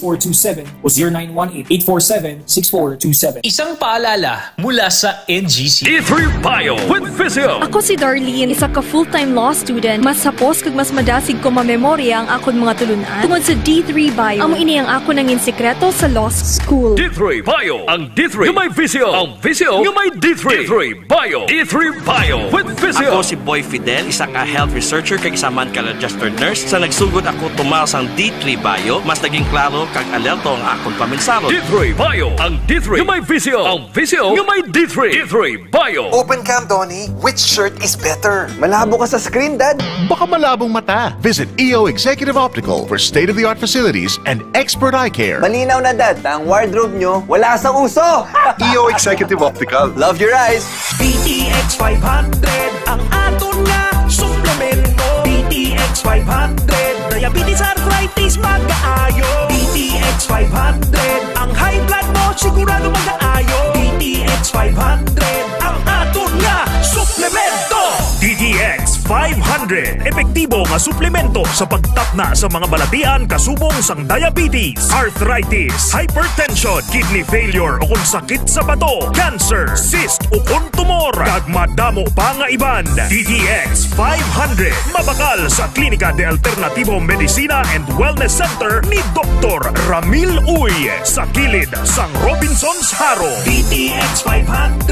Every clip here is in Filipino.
0918-847-6427 o 0918-847-6427. Isang paalala mula sa NGC. D3 Bio with Visio. Ako si Darlene, isa ka full-time law student. Mas sapos kag mas madasig ko mamemorya ang akon mga tulunan tungod sa D3 Bio. Amo ini ang ako nangin sekreto sa law school. D3 Bio. Ang D3 nga may Visio. Ang Visio nga may D3. D3 Bio. D3 Bio with Visio. Ako si Boy Fidel, isa ka health researcher kag isa man ka registered nurse. Sa nagsugod ako tumal sang D3 Bio, mas naging klaro kag alerto ang akong paminsalo. D3 Bio. Ang D3 nga may Visio. Ang Visio nga may D3. D3 Bio. Open cam, Donnie. Which shirt is better? Malabo ka sa screen, Dad. Baka malabong mata. Visit EO Executive Optical for state-of-the-art facilities and expert eye care. Malinaw na, Dad. Ang wardrobe nyo, wala sa uso. EO Executive Optical. Love your eyes. BTX 500 ang aton nga suplemento. BTX 500 diabetes arthritis mag-aayo. BTX 500 ang high blood mo sigurado mag-aayo. BTX 500 ang aton nga suplemento. DTX 500 epektibo nga suplemento sa pagtapna sa mga balatian kasubong sang diabetes, arthritis, hypertension, kidney failure o kung sakit sa bato, cancer, cyst o kung tumor, kag madamo pa nga iban. DTX 500 mabakal sa Klinika de Alternativo Medicina and Wellness Center ni Dr. Ramil Uy sa kilid sang Robinson's Haro. DTX 500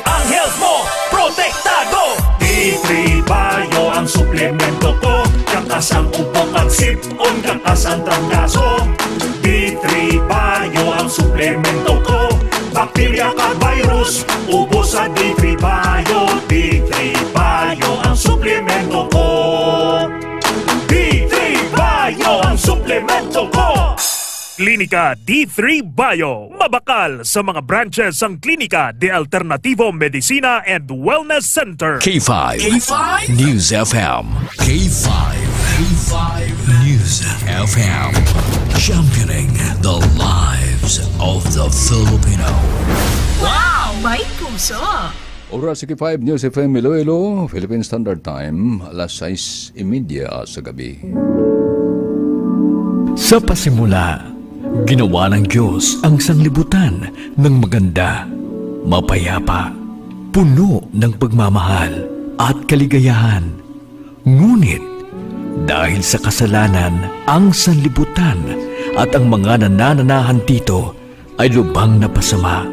ang health mo protektado. D3 Bio ang suplemento ko. Kakasang upong ang sip-on, kakasang trangkaso. D3 Bio ang suplemento ko. Bakterya ka virus, ubos sa D3 Bio. D3 Bio ang suplemento ko. D3 Bio ang suplemento ko. Klinika D3 Bio. Mabakal sa mga branches ng Klinika de Alternativo Medicina and Wellness Center. K5 News FM. K5 News FM. Championing the lives of the Filipino. Wow! May puso! Oras sa K5 News FM Iloilo, Philippine Standard Time, alas 6:30 sa gabi. Sa pasimula, ginawa ng Diyos ang sanglibutan ng maganda, mapayapa, puno ng pagmamahal at kaligayahan. Ngunit, dahil sa kasalanan, ang sanlibutan at ang mga nanananahan dito ay lubhang napasama.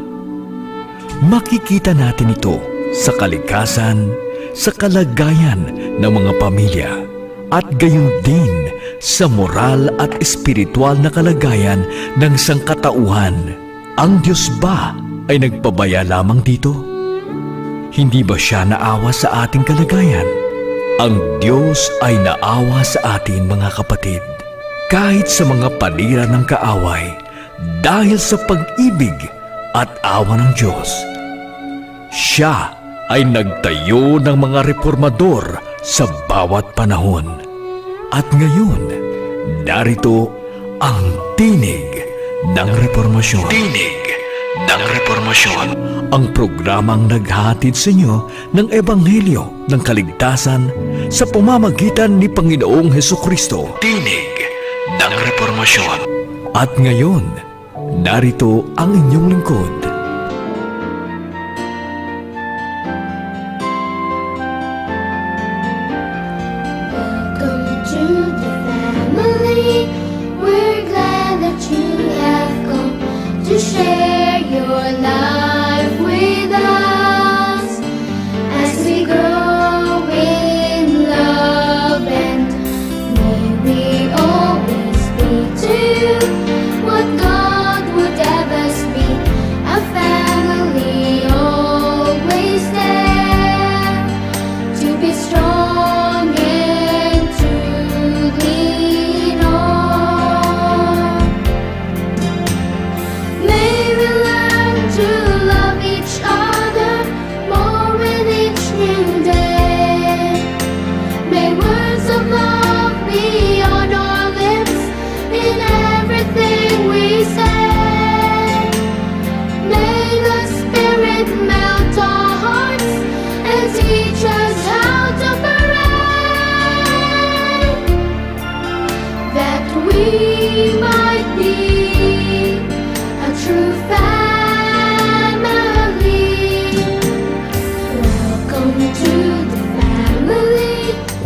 Makikita natin ito sa kalikasan, sa kalagayan ng mga pamilya, at gayon din sa moral at espiritual na kalagayan ng sangkatauhan. Ang Diyos ba ay nagpabaya lamang dito? Hindi ba Siya naawa sa ating kalagayan? Ang Diyos ay naawa sa atin, mga kapatid, kahit sa mga panira ng kaaway, dahil sa pag-ibig at awa ng Diyos. Siya ay nagtayo ng mga reformador sa bawat panahon. At ngayon, narito ang Tinig ng Reformasyon. Tinig ng Reformasyon. Ang programang naghahatid sa inyo ng Ebanghelyo ng Kaligtasan sa pamamagitan ni Panginoong Hesukristo. Tinig ng Reformasyon. At ngayon, narito ang inyong lingkod. To share your life with us as we grow in love, and may we always be to what God would have us be, a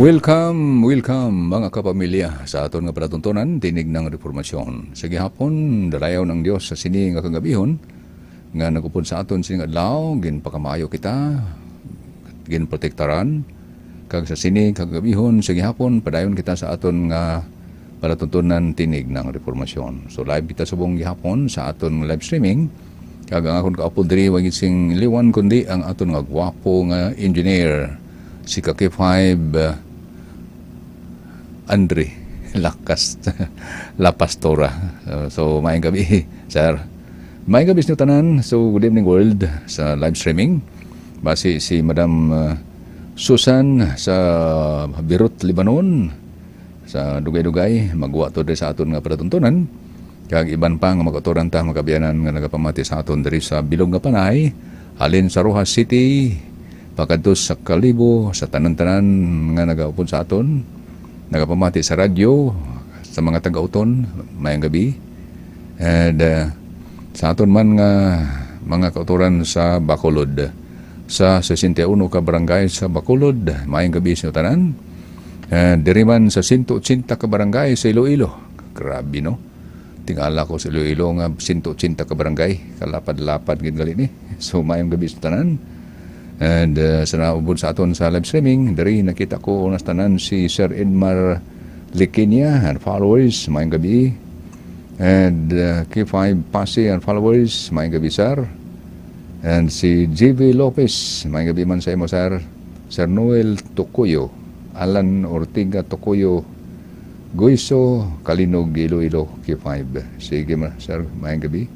Welcome mga kapamilya sa aton nga panatuntunan tinig ng reformasyon. Sa gihapon dalayaw ng Dios sa sini nga kagabihon nga nagupod sa aton sining adlaw ginpakamayo kita ginprotektaran kag sa sini kagabihon sa gihapon padayon kita sa aton nga panatuntunan tinig ng reformasyon. So live kita subong gihapon sa aton live streaming kag ang akon kaupod diri wa gid sing liwan kundi ang aton nga gwapo nga engineer si K5 Andre La Pastora. So, maayong gabi, sir. Maayong gabi sa tanan. So, good evening world sa live streaming. Basi si Madam Susan sa Beirut, Lebanon. Sa Dugay-Dugay, magwa to sa aton nga panatuntunan. Kag iban pa nga mag-aturan ta, magabiyanan nga nagapamati sa aton diri sa Bilog nga Panay, halin sa Rojas City, pagkadtos sa Kalibo, sa tanan-tanan nga nagaupod sa aton. Nagapamati sa radyo, sa mga taga-uton, mayang gabi. And sa aton man nga mga kauturan sa Bacolod, sa 61 ka barangay sa Bacolod, mayang gabi sa tanan. Diri man sa 180 ka barangay sa Iloilo. Grabe no? Tingala ko sa Iloilo nga 180 ka barangay, kalapad-lapad gid gali ni. So mayang gabi sa tanan. And sa naubod sa aton sa live streaming, dari nakita ko unas tanan si Sir Edmar Liquinia and followers, mayang gabi. And K5 Pasi and followers, mayang gabi sir. And si JV Lopez, mayang gabi man sa imo sir. Sir Noel Tokuyo, Alan Ortiga Tokuyo, Guiso Kalinog Iloilo K5. Sige sir, mayang gabi.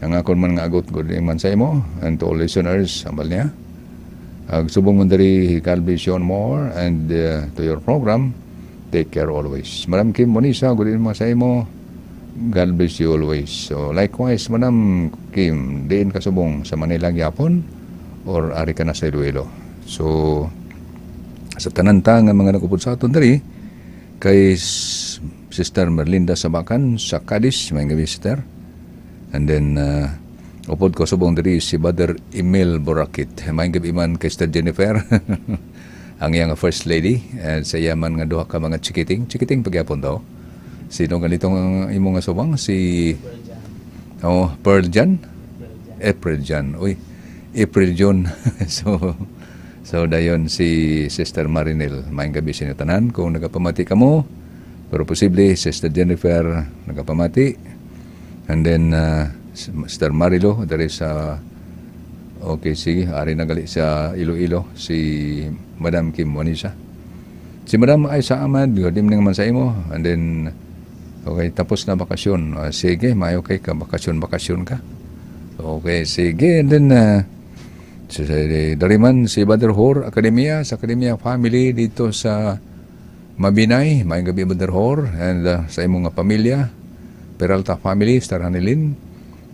Ang akon man nga agot good man sa imo and to all listeners ambal niya. Subong mo dari God bless you more and to your program. Take care always. Madam Kim Monisa, good evening sa imo. God bless you always. So likewise, Madam Kim, diin ka subong sa Manila gyapon or ari ka na sa Iloilo. So sa tanan-tang nga mga nagupod sa aton diri kay Sister Merlinda Sabakan sa Cadiz, may gabi sister. And then, upod ko subong diri si Brother Emil Borakit. Maing gabi man kay Sister Jennifer, ang iyang first lady. And sa yaman nga duha ka mga chikiting. Chikiting pagyapon daw. Sino ganitong imo nga subang? Si Pearl Jan? April Jan. Uy, April June. So dayon si Sister Marinel. Maing gabi sa inyo tanan. Kung nagapamati ka mo, pero posible, Sister Jennifer nagapamati. And then, Sister Marilo, dari sa, okay, sige, ari na gali sa Iloilo, si Madam Kim Wanisa. Si Madam Aisa Ahmad, good evening naman sa imo. And then, okay, tapos na bakasyon. Sige, mayo kay ka, bakasyon ka. Okay, sige. And then, dari man si Brother Hor Akademia, sa Akademia Family dito sa Mabinay, may gabi Brother Hor, and sa imong pamilya, Peralta family, Star Hanilin.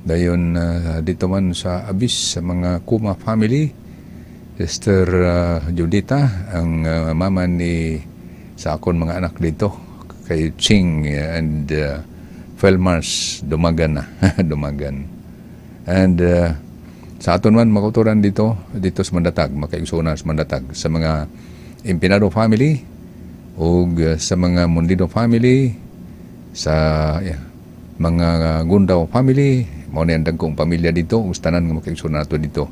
Dayon dito man sa Abis, sa mga Kuma family, Sister Judita, ang mama ni sa akon mga anak dito, kay Ching and Felmars Dumagan na. Dumagan. And sa aton man makuturan dito sa Mandatag, makaigsunan sa Mandatag, sa mga Empinado family, o sa mga Mundido family, sa mga Gundaw family, mao na ang dagkong pamilya dito, ustanan nga makaigsunan nato dito.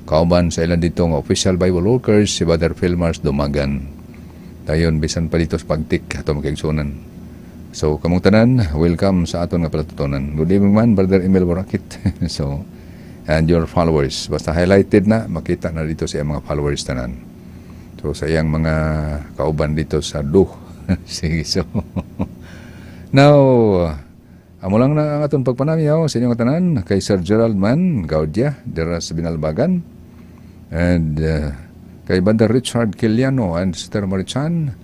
Kauban sa ilan dito nga official Bible workers, si Brother Philmars Dumagan. Dayon bisan pa dito sa pagtik ato makaigsunan. So kamong tanan, welcome sa aton nga palatutonan. Good evening man, Brother Emil Borakit. So, and your followers. Basta highlighted na, makita na dito sa mga followers tanan. So sa iyang mga kauban dito sa Sige, so now, amo lang na ang atong pagpanamiyaw sa inyong tanan kay Sir Gerald Man Gaudia dira sa Binalbagan, and kay Brother Richard Kiliano and Sister Marichan,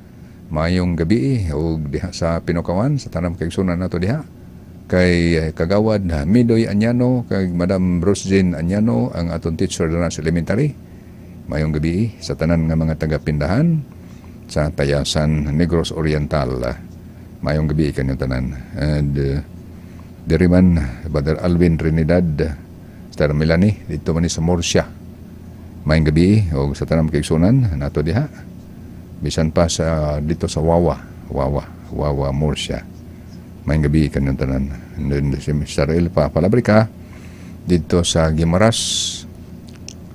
mayong gabi o diha sa Pinukawan sa tanang kaigsunan nato diha, kay Kagawad Midoy Anyano, kay Madam Rosjane Anyano, ang atong teacher na sa elementary, mayong gabi sa tanan nga mga taga-pindahan sa Tayasan Negros Oriental, mayong gabi kanyang tanan. And diri man Brother Alvin Trinidad, Sister Melanie dito man sa Murcia, mayong gabi o sa tanang kaigsunan nato diha. bisan pa sa dito sa Wawa Murcia. May gabi kanyang tanan. And then si Mr. El Palabrica dito sa Gimaras,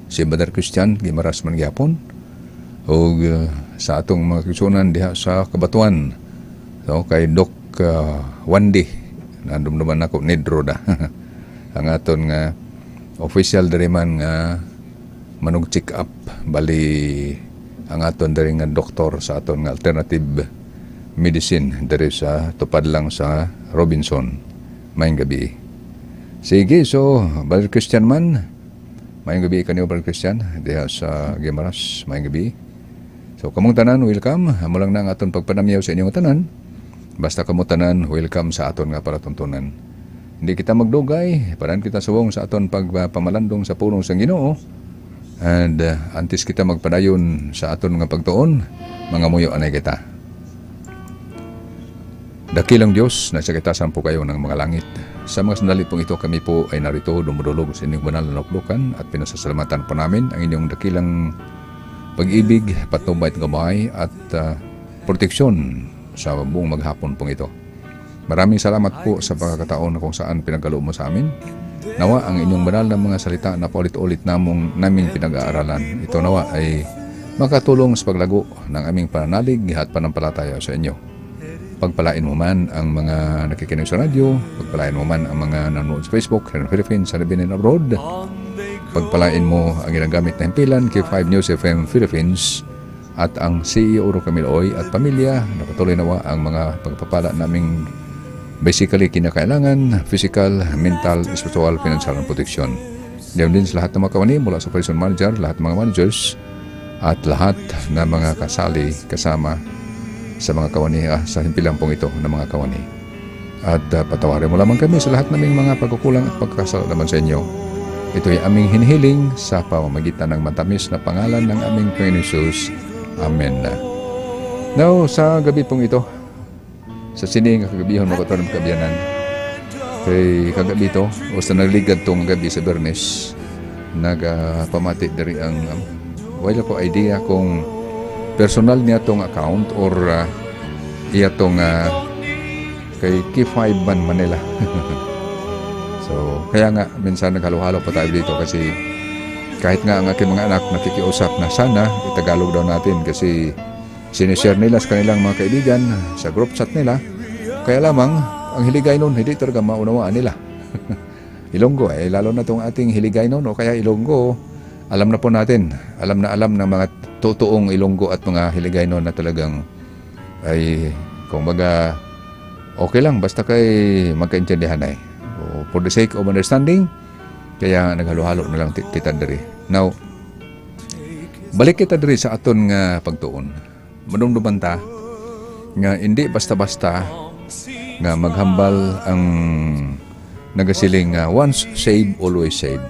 si Brother Christian Gimaras man gyapon, o sa atong mga kisunan diha sa Kabatuan, so kay Doc Wandi nandumduman ako Nedro da ang aton nga official diri man nga manug check up bali ang aton diri nga doktor sa aton nga alternative medicine diri sa tupad lang sa Robinson. Mayong gabi. Sige, so Brother Christian man, mayong gabi kanyo Brother Christian diha sa Gimaras. Mayong gabi. So kamong tanan, welcome. Amo lang na ang aton pagpanamyaw sa inyong tanan. Basta kamo tanan, welcome sa aton nga paratuntunan. Hindi kita magdugay, paran kita suwong sa aton pagpamalandong sa pulong sang Ginoo. And antes kita magpadayon sa aton nga pagtuon, mga muyo anay kita. Dakilang Diyos, nasa kitasan po kayo ng mga langit. Sa mga sandali pong ito, kami po ay narito dumudulog sa inyong banal na luklukan at pinasasalamatan po namin ang inyong dakilang pag-ibig, patnubay at gabay at proteksyon sa buong maghapon pong ito. Maraming salamat po sa pagkakataon na kung saan pinagkaloob mo sa amin. Nawa ang inyong banal na mga salita na paulit-ulit naming pinag-aaralan. Ito nawa ay makatulong sa paglago ng aming pananalig at panampalataya sa inyo. Pagpalain mo man ang mga nakikinig sa radyo, pagpalain mo man ang mga nanonood sa Facebook, sa Philippines, sa Libin and abroad. Pagpalain mo ang ginagamit na himpilan kay 5 News FM Philippines at ang CEO Rocamiloy at pamilya na patuloy nawa ang mga pagpapala naming basically kinakailangan, physical, mental, spiritual, financial and protection. Diyan din sa lahat ng mga kawani mula sa operation manager, lahat ng mga managers at lahat na mga kasali kasama sa mga kawani, sa himpilan pong ito ng mga kawani. At patawarin mo lamang kami sa lahat naming mga pagkukulang at pagkasala naman sa inyo. Ito ay aming hinihiling sa pamamagitan ng matamis na pangalan ng aming Panginoon Jesus. Amen. Now, sa gabi pong ito, sa sining kagabihon mo kato ng kabiyanan, kay kagabi ito, o sa nagligad itong gabi sa Bernes, nagpamati dari ang, wala ko idea kung personal niya itong account or iya itong kay K5 man Manila. So, kaya nga, minsan naghalo-halo pa tayo dito kasi kahit nga ang aking mga anak nakikiusap na sana itagalog daw natin kasi sinishare nila sa kanilang mga kaibigan sa group chat nila. Kaya lamang, ang hiligay nun, hindi talaga maunawaan nila. Ilonggo, lalo na itong ating hiligay nun o kaya Ilonggo, alam na po natin, alam ng mga totoong Ilonggo at mga hiligay nun na talagang ay, kung baga, okay lang, basta kay magkaintindihan ay. For the sake of understanding, kaya naghalo-halo na lang kita diri. Now, balik kita diri sa aton nga pagtuon. Manumduman ta nga hindi basta-basta nga maghambal ang nagasiling once saved, always saved.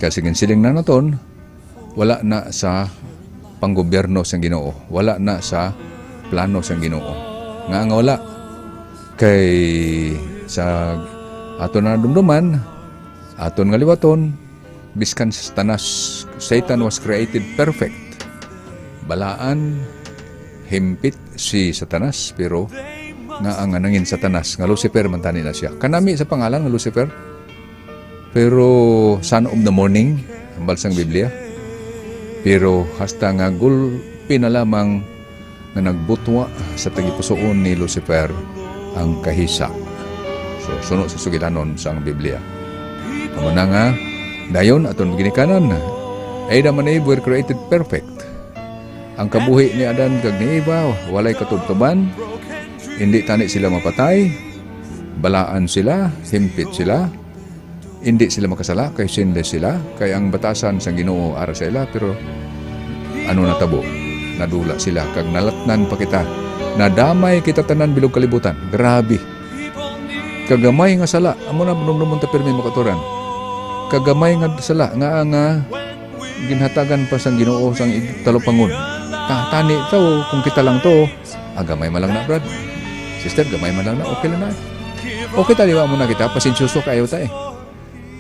Kasi siling na naton, wala na sa panggobyerno sa Ginoo, wala na sa plano sa Ginoo. Nga wala kay sa aton na dumduman, aton nga liwaton, biskan sa tanas, Satan was created perfect. Balaan, himpit si Satanas, pero nga ang nangin Satanas, nga Lucifer man tani na siya. Kanami sa pangalan nga Lucifer, pero son of the morning, ang balsang Biblia. Pero hasta nga gulpi na lamang na nagbutwa sa tagipusoon ni Lucifer ang kahisa. So, sunod sa sugilanon sa ang Biblia. Amo na nga, dayon aton ginikanan, Adam and Eve were created perfect. Ang kabuhi ni Adan kag ni Eva, walay katubtuban, hindi tani sila mapatay, balaan sila, himpit sila, hindi sila makasala, kay sinless sila, kay ang batasan sa Ginoo ara sa ila, pero ano natabo? Nadula sila, kag nalatnan pa kita, nadamay kita tanan bilog kalibutan, grabe. Kagamay nga sala, amo na bunong ta pirmi makaturan. Kagamay nga sala nga ginhatagan pa sang Ginoo sang talupangon. Tani to kung kita lang to, gamay man lang na brad. Sister, gamay man lang na, okay lang na. Okay taliwa mo na kita, pasensyoso kayo ta eh.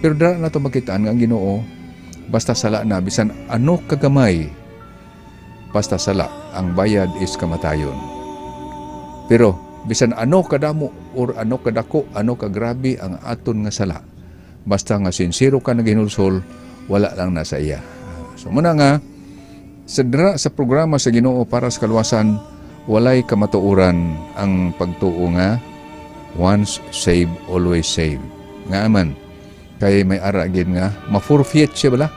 Pero dara na to magkitaan nga ang Ginoo, basta sala na bisan ano kagamay. basta sala, ang bayad is kamatayon. Pero bisan ano kadamo or ano kadako, ano kagrabe ang aton nga sala, basta nga sincero ka naginulsol, wala lang nasa iya. So muna nga, sa programa sa Ginoo para sa kaluwasan, walay kamatuoran ang pagtuo nga once saved, always saved. Nga man, kay may aragin nga, ma-forfeit siya bala?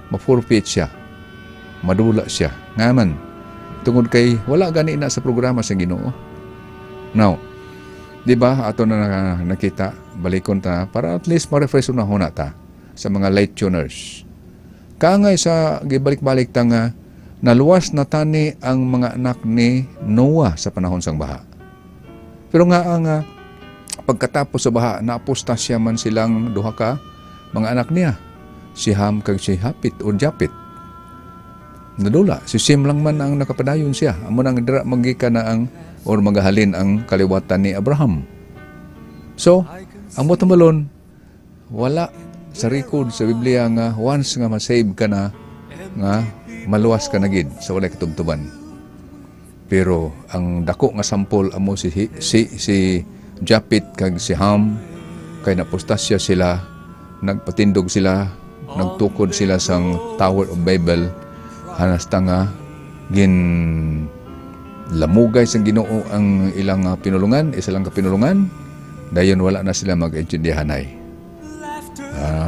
Ma-forfeit siya. Madula siya. Nga man, tungod kay wala gani na sa programa sa Ginoo. Now, di ba, ato na nakita, balikon ta, para at least ma-refresh na huna ta sa mga late tuners. Kaangay sa gibalik-balik ta nga, naluwas na tani ang mga anak ni Noah sa panahon sang baha. Pero nga ang pagkatapos sa baha, naapustasya man silang duha ka mga anak niya, si Ham kag si Hapit o Japit. Nadula, si Sim lang man ang nakapadayon siya. Amo nang dira magika na ang or magahalin ang kaliwatan ni Abraham. So, ang motomalon, wala sa record sa Biblia nga once nga masave ka na, nga maluwas ka na gid sa walay katubtuban. Pero ang dako nga sampol amo si Japit kag si Ham, kay napustasya sila, nagpatindog sila, nagtukod sila sang Tower of Babel, hanasta nga lamugay sang Ginoo ang ilang pinulungan, isa lang kapinulungan, dayon wala na sila mag-intindihanay.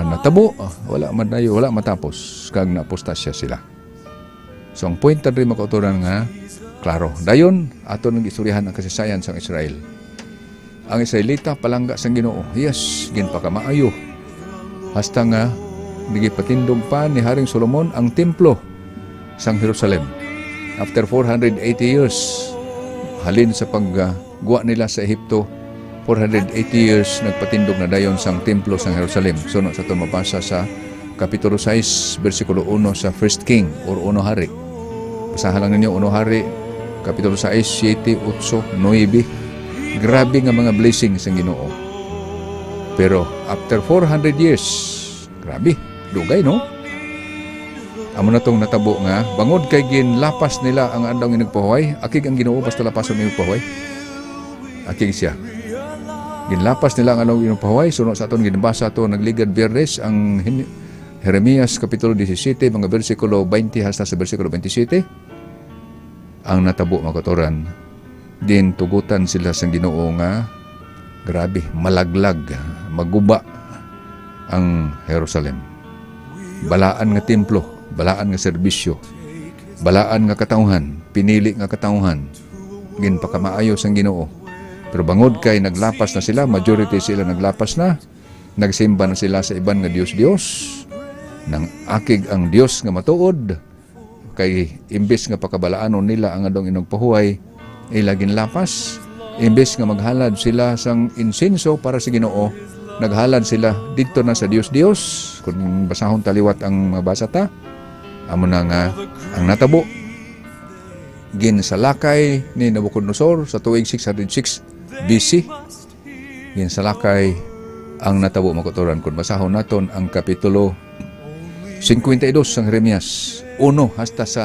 Natabo, wala matapos, kag napustasya sila. So ang point na rin makauturan nga, klaro, dayon ato nang istoryahan ang kasaysayan sang Israel. Ang Israelita palangga sang Ginoo, yes, ginpakamaayo. Hasta nga nagipatindog pa ni Haring Solomon ang templo sang Jerusalem. After 480 years, halin sa pagguwa nila sa Ehipto, 480 years nagpatindog na dayon sang templo sang Jerusalem. Sunod sa ito mabasa sa Kapitulo 6, versikulo 1 sa 1 King or 1 Hari. Basahan lang ninyo 1 Hari, Kapitulo 6, 7, 8, 9. Grabe nga mga blessings ang Ginoo. Pero after 400 years, grabe, dugay no? Amo na tong natabo nga, bangod kay ginlapas nila ang adlaw nga nagpahuway, akig ang Ginoo basta lapason niyo pahuway. Akig siya. Ginlapas nila ang adlaw nga nagpahuway, sunod sa aton ginabasa to nagligad Biyernes ang Jeremias kapitulo 17 mga bersikulo 20 hasta sa bersikulo 27. Ang natabo makaturan, din tugutan sila sa Ginoo nga grabe, malaglag, maguba ang Jerusalem. Balaan nga templo, balaan nga serbisyo, balaan nga katawhan, pinili nga katawhan, ginpakamaayo sang Ginoo. Pero bangod kay naglapas na sila, majority sila naglapas na, nagsimba na sila sa iban nga Dios-Dios, nang akig ang Dios nga matuod, kay imbes nga pakabalaanon nila ang adong inagpahuway, ilagin lapas, imbes nga maghalad sila sang insenso para sa Ginoo, naghalad sila dito na sa Dios-Dios. Kung basahon taliwat ang mabasa ta, amo na nga ang natabo ginsalakay ni Nabucodonosor sa tuig 606 BC. Ginsalakay ang natabo makuturan. Kung basahon naton ang kapitulo 52 sang Jeremias 1 hasta sa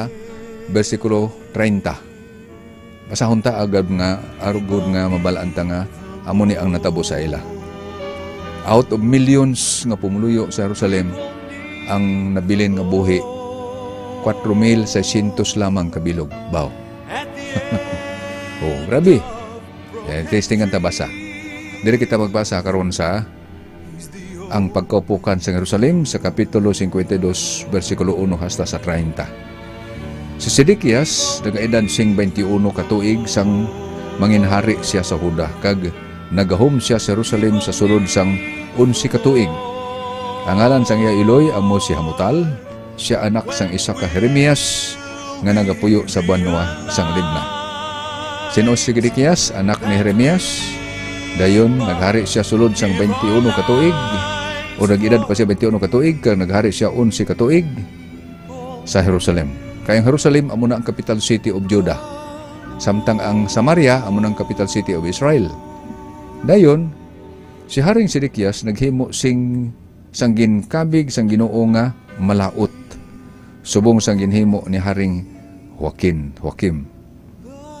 versikulo 30. Basahon ta agad nga, arugod nga, mabalaan ta nga, amo ni ang natabo sa ila. Out of millions nga pumuluyo sa Jerusalem, ang nabilin nga buhi, 4,600 lamang kabilog. Bao. Oh, grabe. Testingan ta basa. Diri kita magbasa karon sa ang pagkaupukan sa Jerusalem sa kapitulo 52, versikulo 1 hasta sa 30. Si Sedekias, nag-edad sing 21 katuig sang manginhari siya sa Huda, kag nagahom siya sa Jerusalem sa sulod sang 11 katuig. Ang ngalan sang iya iloy amo si Hamutal, siya anak sang isa ka Jeremias nga nagapuyo sa banwa sang Libna. Sino si Sedekias, anak ni Jeremias, dayon naghari siya sulod sang 21 katuig, o nag-edad pa siya 21 katuig, kag naghari siya 11 katuig sa Jerusalem. Kayang Jerusalem amo na ang capital city of Judah. Samtang ang Samaria amo na ang capital city of Israel. Dayon, si Haring Sedekias naghimo sang ginkabig sang Ginoo nga malaut. Subong sang ginhimo ni Haring Joachim.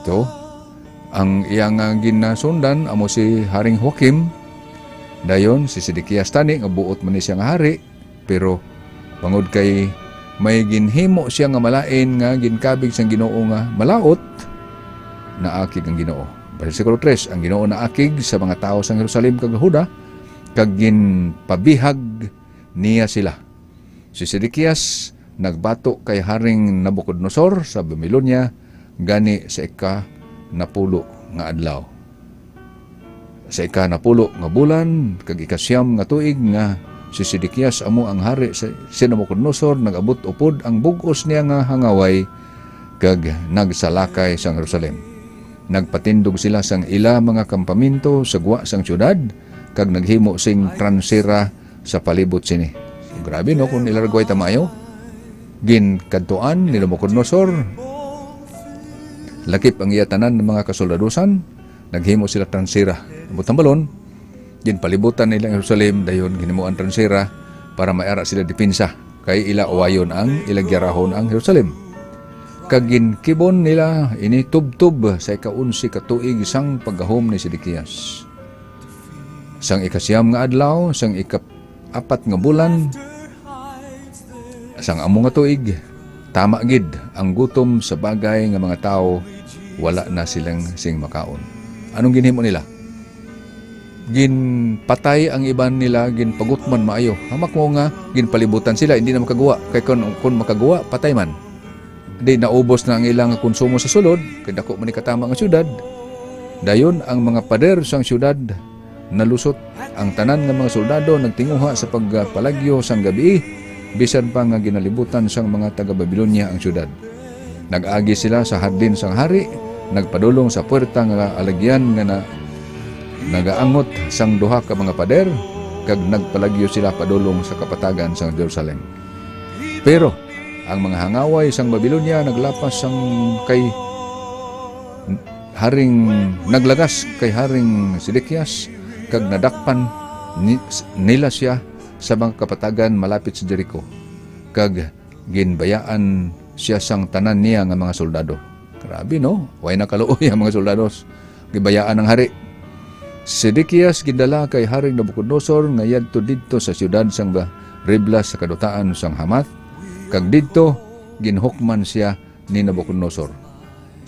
To, ang iyang ginasundan amo si Haring Joachim. Dayon si Sedekias tani nga buot man ni siya nga hari, pero bangod kay may ginhimo siya nga malain nga ginkabig sang Ginoo nga malaot, naakig ang Ginoo. Versikulo 3, ang Ginoo naakig sa mga tao sa Jerusalem kag Huda, kag ginpabihag niya sila. Si Sedekias nagbato kay Haring Nabucodonosor sa Babylonia gani sa ika-10 nga adlaw. Sa ika-10 nga bulan kag ika-9 nga tuig nga si Sedekias amo ang hari sa Nabucodonosor, nagabot upod ang bug-os niya nga hangaway kag nagsalakay sa Jerusalem. Nagpatindog sila sang ila mga kampaminto sa guwa sang syudad kag naghimo sing transira sa palibot sini. So, grabe no kung ilargoy tamayo. Ginkantuan ni Nabucodonosor, lakip ang iya tanan ng mga kasoldadusan, naghimo sila transira. Butang balon, ginpalibutan nila ang Jerusalem, dayon ginimuan transira para maara sila dipinsa kay ila uwayon ang ilagyarahon ang Jerusalem. Kag ginkibon nila ini tubtub sa ika-11 ka tuig sang paggahom ni Sedekias. Sang ika-9 nga adlaw, sang ika-4 nga bulan, sang amo nga tuig, tama gid ang gutom sa bagay nga mga tao, wala na silang sing makaon. Anong ginhimo nila? Ginpatay ang iban nila, ginpagutman maayo. Hamak mo nga, ginpalibutan sila, hindi na makagawa. Kay kung makagawa, patay man. Di naubos na ang ilang konsumo sa sulod, kay dako man ikatama ang syudad. Dayon ang mga pader sang syudad nalusot. Ang tanan nga mga soldado nagtinguha sa pagpalagyo sang gabi, bisan pa nga ginalibutan sang mga taga-Babylonia ang syudad. Nag-agi sila sa hardin sang hari, nagpadulong sa puwerta nga alagyan nga nagaangot sang duha ka mga pader, kag nagpalagyo sila padulong sa kapatagan sang Jerusalem. Pero ang mga hangaway sang Babylonia naglapas sang kay naglagas kay Haring Sedekias, kag nadakpan nila siya sa mga kapatagan malapit sa Jericho, kag ginbayaan siya sang tanan niya nga mga soldado. Grabe no, way nakaluoy ang mga soldados, gibayaan ng hari. Sedekias gidala kay Haring Nabucodonosor nga yadto didto sa siyudad sang Ribla sa kadutaan sang Hamath, kag didto ginhukman siya ni Nabucodonosor.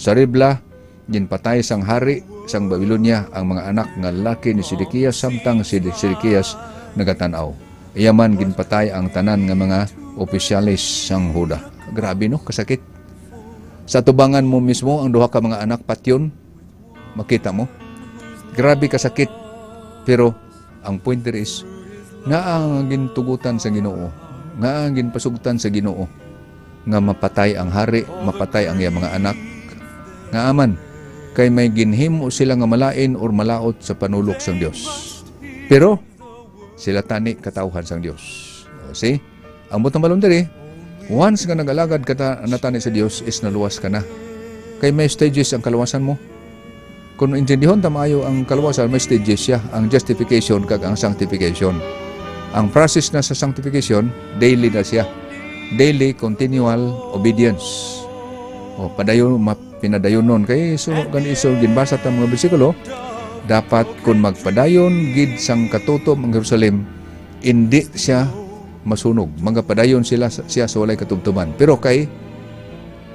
Sa Ribla ginpatay sang hari sang Babylonia ang mga anak nga lalaki ni Sedekias, samtang si Sedekias nagatanaw. Iyaman ginpatay ang tanan nga mga opisyalis sang Huda. Grabe no, kasakit. Sa tubangan mo mismo ang duha ka mga anak patyon, makita mo. Grabe kasakit. Pero ang point there is, nga ang gintugutan sa Ginoo, nga ang ginpasugtan sa Ginoo, nga mapatay ang hari, mapatay ang iyang mga anak. Nga aman, kay may ginhimo sila nga malain or malaot sa panulok sang Dios. Pero sila tani katawhan sang Dios. See? Ang butang balon diri, once nga nagalagad ka na tani sa Dios is naluwas ka na. Kay may stages ang kaluwasan mo. Kung intindihon tamayo ang kaluwasan, may stages siya, ang justification kag ang sanctification. Ang process na sa sanctification, daily na siya. Daily continual obedience. O padayon pinadayon nun kay suno ganiso ginbasa ta mga bersikulo, dapat kung magpadayon gid sang katutom ang Jerusalem, hindi siya masunog. Magpadayon siya sa walay katubtuman. Pero kay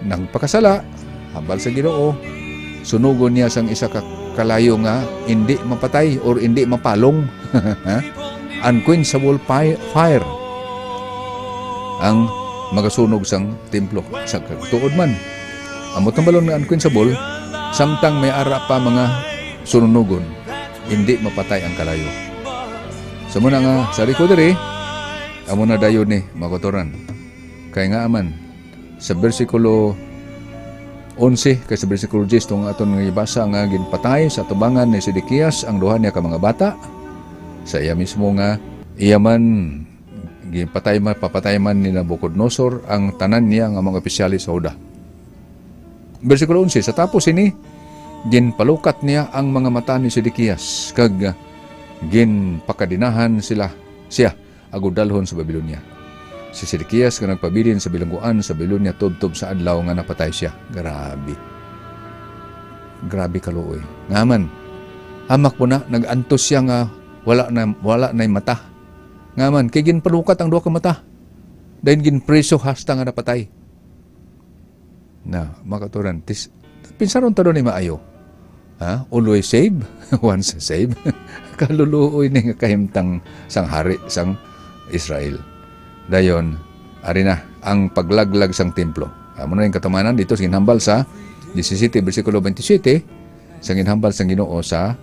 nagpakasala, hambal sa Ginoo, sunugon niya sang isa ka kalayo nga hindi mapatay or hindi mapalong. Unquenchable fire ang magasunog sang templo sa tuod man. Amot ang balon nga unquenchable, samtang may ara pa mga sununugon, hindi mapatay ang kalayo. So muna nga sa diri, amo na dayon ni makotoran. Kay nga aman sa bersikulo 11 kay sa bersikulo 10 tong aton nga ibasa nga ginpatay sa tubangan ni Sedekias ang duha niya ka mga bata. Sa iya mismo nga iya man papatay man ni Nabucodonosor ang tanan niya nga mga opisyalis sa Huda. Bersikulo 11, sa tapos ini ginpalukat niya ang mga mata ni Sedekias, kag ginpakadinahan siya agudalhon sa Babylonia. Si Sidikiyas nga nagpabilin sa bilangguan sa Babylonia tubtob sa adlaw nga napatay siya. Grabe kaluoy. Ngaman, hamak po na, nag-antos siya nga wala na mata. Ngaman, kay ginpalukat ang duha ka mata. Dahil ginpreso hasta nga napatay. Na, makaturan, pinsaron ta doon ni maayo. Always save, once save. Kaluluoy ni nga kahimtang sang hari, sang Israel. Dayon, ari na, ang paglaglag sang templo. Amo na yung katamanan dito sa ginhambal sa 17, versikulo 27, sa ginhambal sang Ginoo sa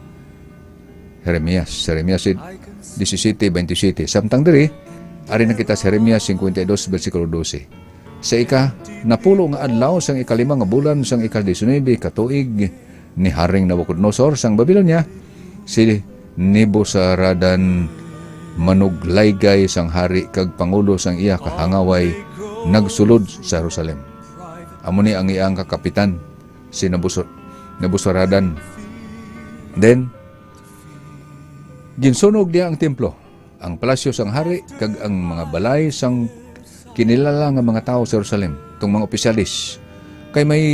Jeremias 17:27. Samtang diri, ari na kita sa Jeremias 52, versikulo 12. Sa napulo nga adlaw sang ikalima nga bulan sang ika-19 katuig ni Haring Nabucodonosor sang Babylonia, si Nebuzaradan manuglaygay sang hari kag pangulo sang iya kahangaway nagsulod sa Jerusalem. Amo ni ang iyang kakapitan si Nebuzaradan. Then ginsunog niya ang templo, ang palasyo sang hari kag ang mga balay sang kinilala nga mga tao sa Jerusalem, tong mga opisyalis. Kay may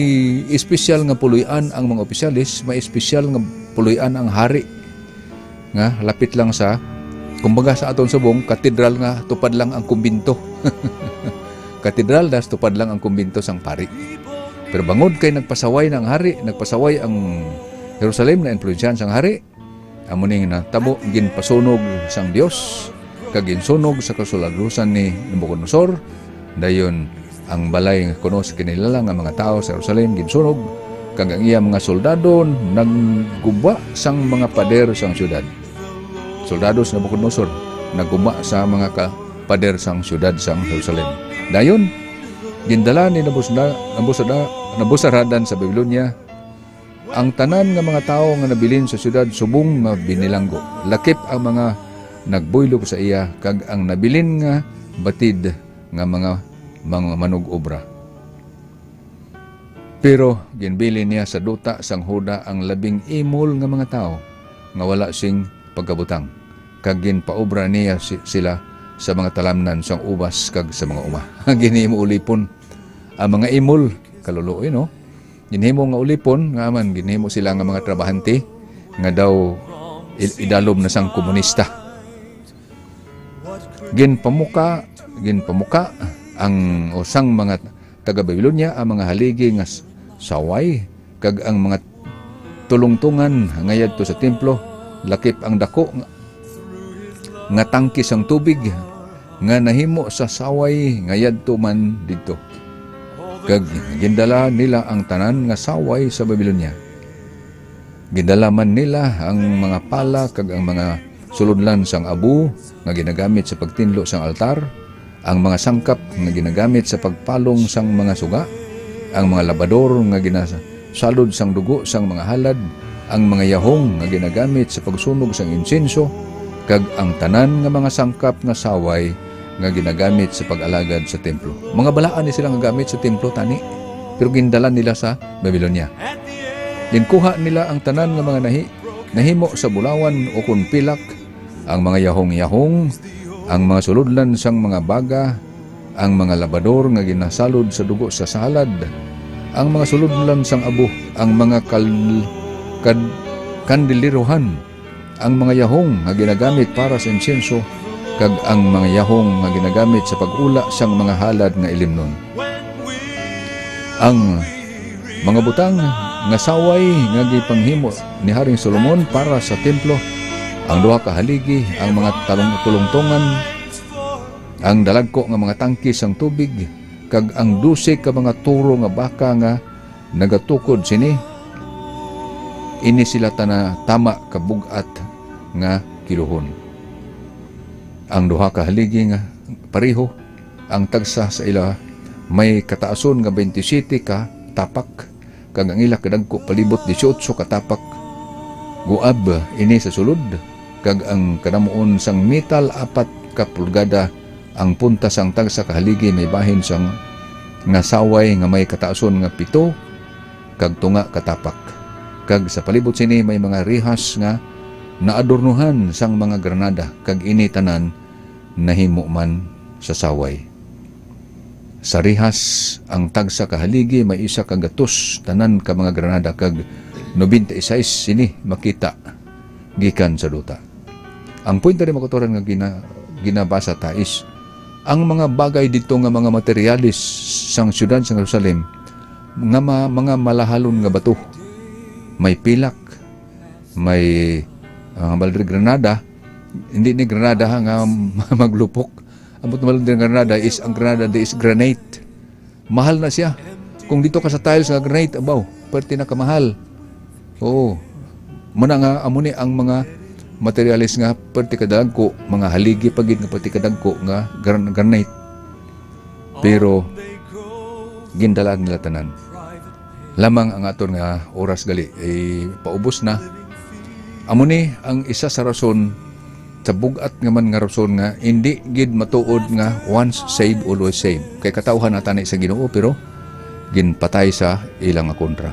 espesyal nga puluyan ang mga opisyalis, may espesyal nga puluyan ang hari nga lapit lang sa, kumbaga sa aton subong, katedral nga tupad lang ang kumbinto. Katedral das tupad lang ang kumbinto sang pari. Pero bangod kay nagpasaway ng hari, nagpasaway ang Jerusalem na influensyahan sang hari, amo ning natabo ginpasunog sang Dios, kag ginsunog sa kasuladusan ni Nabucodonosor. Dayon ang balay kuno sa kinilala nga mga tao sa Jerusalem ginsunog, kag ang iya mga soldado nagguba sang mga pader sang syudad. Soldado sa Nabucodonosor nagguba sa mga pader sang syudad sang Jerusalem. Dayon gindala ni Nebuzaradan sa Babylonia ang tanan nga mga tao nga nabilin sa syudad subong nga binilanggo. Lakip ang mga nagbuylog sa iya kag ang nabilin nga batid nga mga manug-obra. Pero ginbilin niya sa duta sang Huda ang labing imol nga mga tao nga wala sing pagkabutang, kag ginpaobra niya sila sa mga talamnan sang ubas kag sa mga uma. Ginhimo ulipon ang mga imol, kaluluoy no. Ginhimo nga ulipon nga man ginhimo sila nga mga trabahante nga daw idalom na sang komunista. Ginpamuka ang usang mga taga Babylonia ang mga haligi nga saway kag ang mga tulungtungan nga yadto sa templo, lakip ang dako nga tangkis ang tubig nga nahimo sa saway nga yadto man didto. Kag gindala nila ang tanan nga saway sa Babylonia. Gindala man nila ang mga pala kag ang mga suludlan sang abu nga ginagamit sa pagtinlo sang altar, ang mga sangkap nga ginagamit sa pagpalong sang mga suga, ang mga labador nga ginasalod sang dugo sang mga halad, ang mga yahong nga ginagamit sa pagsunog sang insenso, kag ang tanan nga mga sangkap nga saway nga ginagamit sa pag-alagad sa templo. Mga balaan ni sila nga gamit sa templo tani, pero gindalan nila sa Babylonia. Ginkuha nila ang tanan nga mga nahimo sa bulawan o kun pilak, ang mga yahong-yahong, ang mga suludlan sang mga baga, ang mga labador nga ginasalod sa dugo sa salad, ang mga suludlan sang abo, ang mga kandiliruhan, ang mga yahong nga ginagamit para sa insenso, kag ang mga yahong nga ginagamit sa pag-ula sang mga halad nga ilimnon. Ang mga butang nga saway nga gipanghimo ni Haring Solomon para sa templo, ang duha ka haligi, ang mga tulungtongan, ang dalagko nga mga tangkis sang tubig, kag ang 12 ka mga turo nga baka nga nagatukod sini, ini sila tama kabugat nga kiluhon. Ang duha ka haligi nga pareho, ang tagsa sa ila may kataason nga 27 ka tapak, kag ang ila kadagko palibot 18 ka tapak. Guab ini sa sulod, kag ang kanamuon sang metal 4 ka pulgada, ang punta sang tagsa ka haligi may bahin sang nga saway nga may kataason nga 7 kag tunga ka tapak. Kag sa palibot sini may mga rihas nga naadornuhan sang mga granada, kag ini tanan nahimo man sa saway. Sa rihas ang tagsa ka haligi may isa ka gatos tanan ka mga granada kag 96 sini makita gikan sa duta. Ang point na rin makuturan nga ginabasa ta is ang mga bagay dito nga mga materialis sang syudad sa Jerusalem nga mga malahalon nga bato, may pilak, may baldri granada, hindi ni granada nga maglupok. Ang baldri granada is, ang granada is granite. Mahal na siya. Kung dito ka sa tiles nga granite, abaw, perti na kamahal. Oo. Muna nga amuni ang mga materialis nga perti kadagko, mga haligi pagid nga perti kadagko nga granite. Pero gindalaan nila tanan. Lamang ang aton nga oras gali ay paubos na. Amuni ang isa sa rason sa bugat nga man nga rason nga hindi gid matuod nga once saved always saved. Kay katawhan natanay sa Ginoo pero ginpatay sa ilang nga kontra.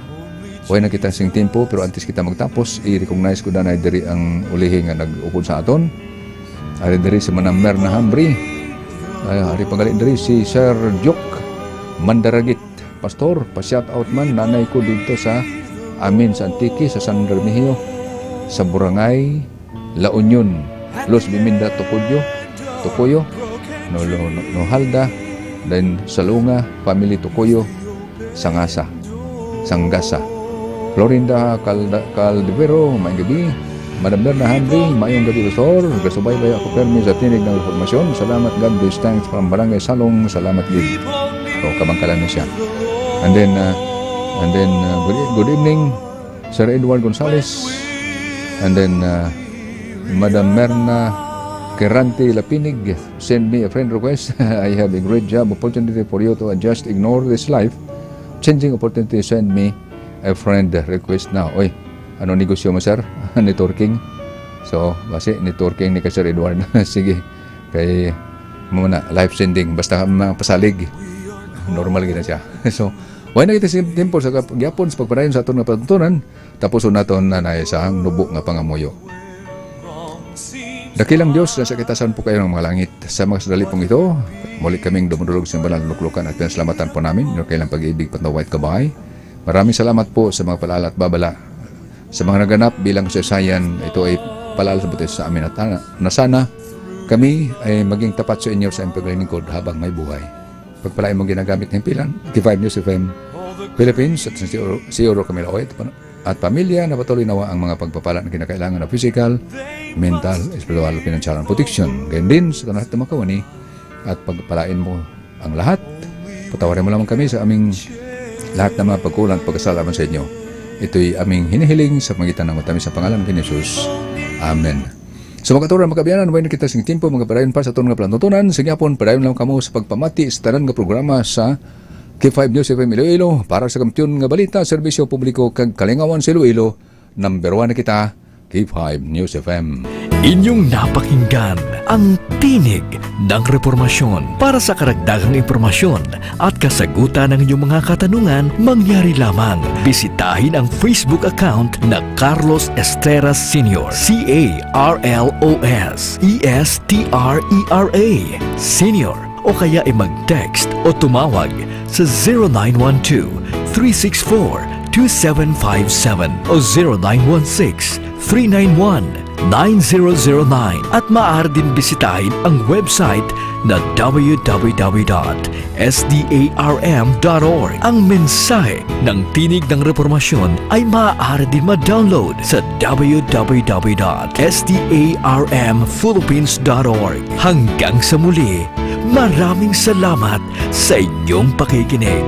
Way na kita sing tempo pero antes kita magtapos i-recognize ko danay diri ang ulihi nga nag-upod sa aton. Ari diri si Manang Merna Hambri. Ari pagalit diri si Sir Joke Mandaragit. Pastor, pa-shout out man nanay ko dito sa amin sa Antique sa San Remigio sa Burangay La Union, Los Biminda Tocoyo, Nohalda, then Salunga, Family Tocoyo, Sangasa, Florinda Caldivero, maayong gabi. Madam Berna Henry, maayong gabi Pastor. Gasubay-bay ako permi sa tinig ng informasyon. Salamat God, this thanks from Barangay Salong. Salamat Gid. O, kabangkalan na siya. And then good evening, Sir Edward Gonzales. And then Madam Merna Kerante Lapinig, send me a friend request. I have a great job opportunity for you to just ignore this life. Changing opportunity, send me a friend request now. Oy, ano negosyo mo sir? Networking. So, basi networking ni Sir Edward. Sige, kay muna live sending basta pasalig. Normal gina siya. So, why na kita simple sa gyapon sa pagpadayon sa aton nga pagtutunan tapos naton na sa nubo nga pangamuyo. Dakilang Diyos na sa kitasan po kayo ng mga langit. Sa mga sadali pong ito, muli kaming dumudulog sa banal na luklukan at pinasalamatan po namin yung kailang pag-ibig patnawait kabahay. Maraming salamat po sa mga palala at babala. Sa mga naganap bilang kasaysayan, ito ay palala sa butis sa amin at na sana kami ay maging tapat sa inyo sa impag lingkod habang may buhay. Pagpalain mong ginagamit ng pilan, K5 News FM Philippines at si Oro Camilo Oet at pamilya na patuloy nawa ang mga pagpapala na kinakailangan na physical, mental, spiritual, financial and protection. Ganyan din sa lahat ng makawani at pagpalain mo ang lahat. Patawarin mo lamang kami sa aming lahat ng mga pagkulang at pagkasalaman sa inyo. Ito'y aming hinihiling sa magitan ng matamis sa pangalan ni Jesus. Amen. So mga katuran, mga kabiyanan, may nakita sing timpo, mga padayon pa sa itong nga plantutunan. Sige po, padayon lang kamo sa pagpamati sa tanan nga programa sa K5 News FM Iloilo para sa kampiyon nga balita, serbisyo publiko kag kalingawan sa Iloilo. Number 1 na kita, K5 News FM. Inyong napakinggan ang Tinig ng Reformasyon. Para sa karagdagang impormasyon at kasagutan ng inyong mga katanungan, mangyari lamang bisitahin ang Facebook account na Carlos Estreras Sr. CARLOS ESTRERA Sr. O kaya ay mag-text o tumawag sa 0912-364-2757 o 0916-391-9009 at maaari din bisitahin ang website na www.sdarm.org. Ang mensahe ng Tinig ng Reformasyon ay maaari din ma-download sa www.sdarmphilippines.org. Hanggang sa muli, maraming salamat sa inyong pakikinig.